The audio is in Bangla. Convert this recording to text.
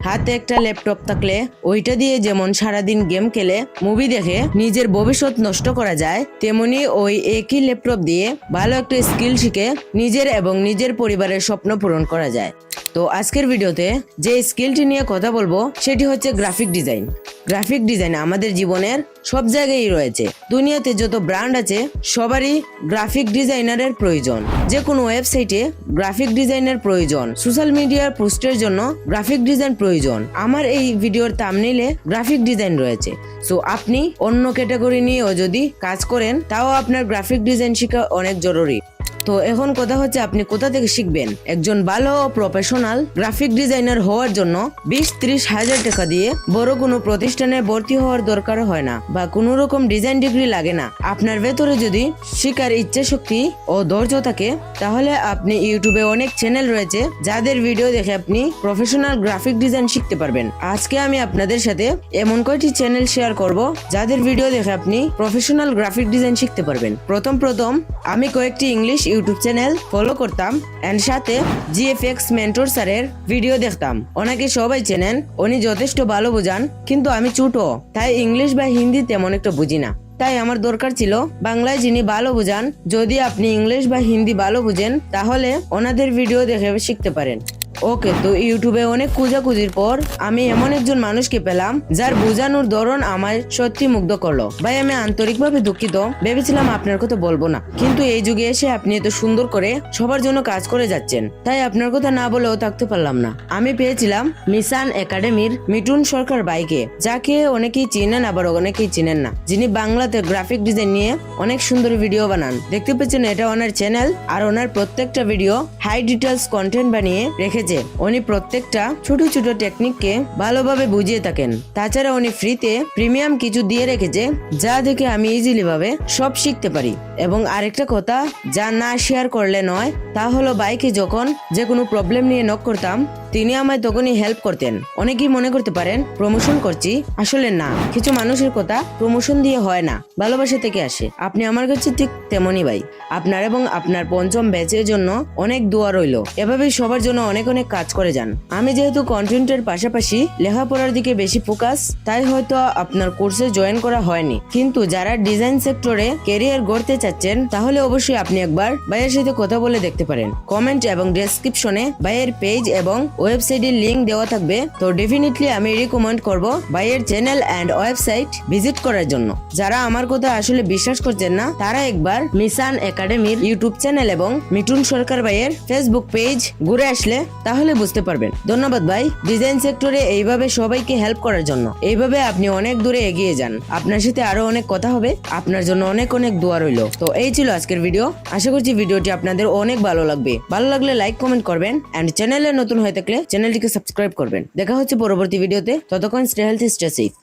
হাতে একটা ল্যাপটপ থাকলে ওইটা দিয়ে যেমন সারাদিন গেম খেলে মুভি দেখে নিজের ভবিষ্যৎ নষ্ট করা যায়, তেমনি ওই একই ল্যাপটপ দিয়ে ভালো একটা স্কিল শিখে নিজের এবং নিজের পরিবারের স্বপ্ন পূরণ করা যায়। তো আজকের ভিডিওতে যে স্কিলটি নিয়ে কথা বলবো সেটি হচ্ছে গ্রাফিক ডিজাইন। গ্রাফিক ডিজাইন আমাদের জীবনের সব জায়গায় রয়েছে। দুনিয়াতে যত ব্র্যান্ড আছে সবারই গ্রাফিক ডিজাইনারের প্রয়োজন। যে কোনো ওয়েবসাইটে গ্রাফিক ডিজাইনের প্রয়োজন, সোশ্যাল মিডিয়ার পোস্টের জন্য গ্রাফিক ডিজাইন প্রয়োজন। আমার এই ভিডিওর থাম্বনেইলে গ্রাফিক ডিজাইন রয়েছে। সো আপনি অন্য ক্যাটাগরি নিয়েও যদি কাজ করেন তাও আপনার গ্রাফিক ডিজাইন শেখা অনেক জরুরি। তো এখন কথা হচ্ছে আপনি কোথা থেকে শিখবেন। একজন ভালো প্রফেশনাল গ্রাফিক ডিজাইনার হওয়ার জন্য 20-30 হাজার টাকা দিয়ে বড় কোনো প্রতিষ্ঠানে ভর্তি হওয়ার দরকার হয় না, বা কোনো রকম ডিজাইন ডিগ্রি লাগে না। আপনার ভেতরে যদি শিখার ইচ্ছা শক্তি ও ধৈর্য থাকে তাহলে আপনি ইউটিউবে অনেক চ্যানেল রয়েছে যাদের ভিডিও দেখে আপনি প্রফেশনাল গ্রাফিক ডিজাইন শিখতে পারবেন। আজকে আমি আপনাদের সাথে এমন কয়েকটি চ্যানেল শেয়ার করব যাদের ভিডিও দেখে আপনি প্রফেশনাল গ্রাফিক ডিজাইন শিখতে পারবেন। প্রথম আমি কয়েকটি ইংলিশ ইউটিউব চ্যানেল ফলো করতাম এন্ড সাথে জিএফএক্স মেন্টর স্যারের ভিডিও দেখতাম। ওনাকে সবাই চেনেন, উনি যথেষ্ট ভালো বোঝান, কিন্তু আমি ছোট তাই ইংলিশ বা হিন্দি তেমন একটা বুঝি না। তাই আমার দরকার ছিল বাংলায় যিনি ভালো বোঝান। যদি আপনি ইংলিশ বা হিন্দি ভালো বুঝেন তাহলে ওনাদের ভিডিও দেখে শিখতে পারেন। ওকে, তো ইউটিউবে অনেক খোঁজাখুঁজির পর আমি এমন একজন মানুষকে পেলাম যার বোঝানোর ধরন আমায় সত্যি মুগ্ধ করলো। ভাই আমি আন্তরিকভাবে দুঃখিত, ভেবেছিলাম আপনার কথা বলবো না, কিন্তু এই যুগে এসে আপনি এত সুন্দর করে সবার জন্য কাজ করে যাচ্ছেন, তাই আপনার কথা না বলেও থাকতে পারলাম না। আমি পেয়েছিলাম মিশন একাডেমির মিঠুন সরকার ভাইকে, যাকে অনেকেই চিনেন আবার অনেকেই চিনেন না, যিনি বাংলাতে গ্রাফিক ডিজাইন নিয়ে অনেক সুন্দর ভিডিও বানান। দেখতে পেয়েছেন এটা ওনার চ্যানেল, আর ওনার প্রত্যেকটা ভিডিও হাই ডিটেলস কন্টেন্ট বানিয়ে রেখেছে। উনি প্রত্যেকটা ছোট ছোট টেকনিককে ভালোভাবে বুঝিয়ে থাকেন। তাছাড়া উনি ফ্রিতে প্রিমিয়াম কিছু দিয়ে রেখেছে যা দেখে আমি ইজিলি ভাবে সব শিখতে পারি। এবং আরেকটা কথা যা না শেয়ার করলে নয়, তা হলো বাইকে যখন যে কোনো প্রবলেম নিয়ে নক করতাম তিনি আমায় তখনই হেল্প করতেন। অনেকেই মনে করতে পারেন প্রমোশন করছি, আসলে না। কিছু মানুষের কথা প্রমোশন দিয়ে হয় না, ভালোবাসা থেকে আসে। আপনি আমার কাছে ঠিক তেমনই ভাই। আপনার এবং আপনার পঞ্চম ব্যাচের জন্য অনেক দোয়া রইল। এভাবেই সবার জন্য অনেক অনেক কাজ করে যান। আমি যেহেতু কন্টেন্টের পাশাপাশি লেখাপড়ার দিকে বেশি ফোকাস, তাই হয়তো আপনার কোর্সে জয়েন করা হয়নি। কিন্তু যারা ডিজাইন সেক্টরে ক্যারিয়ার গড়তে চাচ্ছেন তাহলে অবশ্যই আপনি একবার ভাইয়ের সাথে কথা বলে দেখতে পারেন। কমেন্ট এবং ডেসক্রিপশনে ভাইয়ের পেজ এবং ওয়েবসাইটের লিংক দেওয়া থাকবে। তো ডেফিনেটলি আমি রিকমেন্ড করব ভাইয়ের চ্যানেল এন্ড ওয়েবসাইট ভিজিট করার জন্য। যারা আমার কথা আসলে বিশ্বাস করছেন না তারা একবার মিশন একাডেমির ইউটিউব চ্যানেল এবং মিঠুন সরকার ভাইয়ের ফেসবুক পেজ ঘুরে আসলে তাহলে বুঝতে পারবেন। ধন্যবাদ ভাই, ডিজাইন সেক্টরে এইভাবে সবাইকে হেল্প করার জন্য। এইভাবে আপনি অনেক দূরে এগিয়ে যান। আপনার সাথে আরো অনেক কথা হবে। আপনার জন্য অনেক অনেক দোয়া রইল। তো এই ছিল আজকের ভিডিও। আশা করছি ভিডিওটি আপনাদের অনেক ভালো লাগবে। ভালো লাগলে লাইক কমেন্ট করবেন এন্ড চ্যানেলে নতুন হয়ে থাকলে চ্যানেলটিকে সাবস্ক্রাইব করবেন। দেখা হচ্ছে পরবর্তী ভিডিওতে। ততক্ষণ স্টে হেলথি, স্টে সেফ।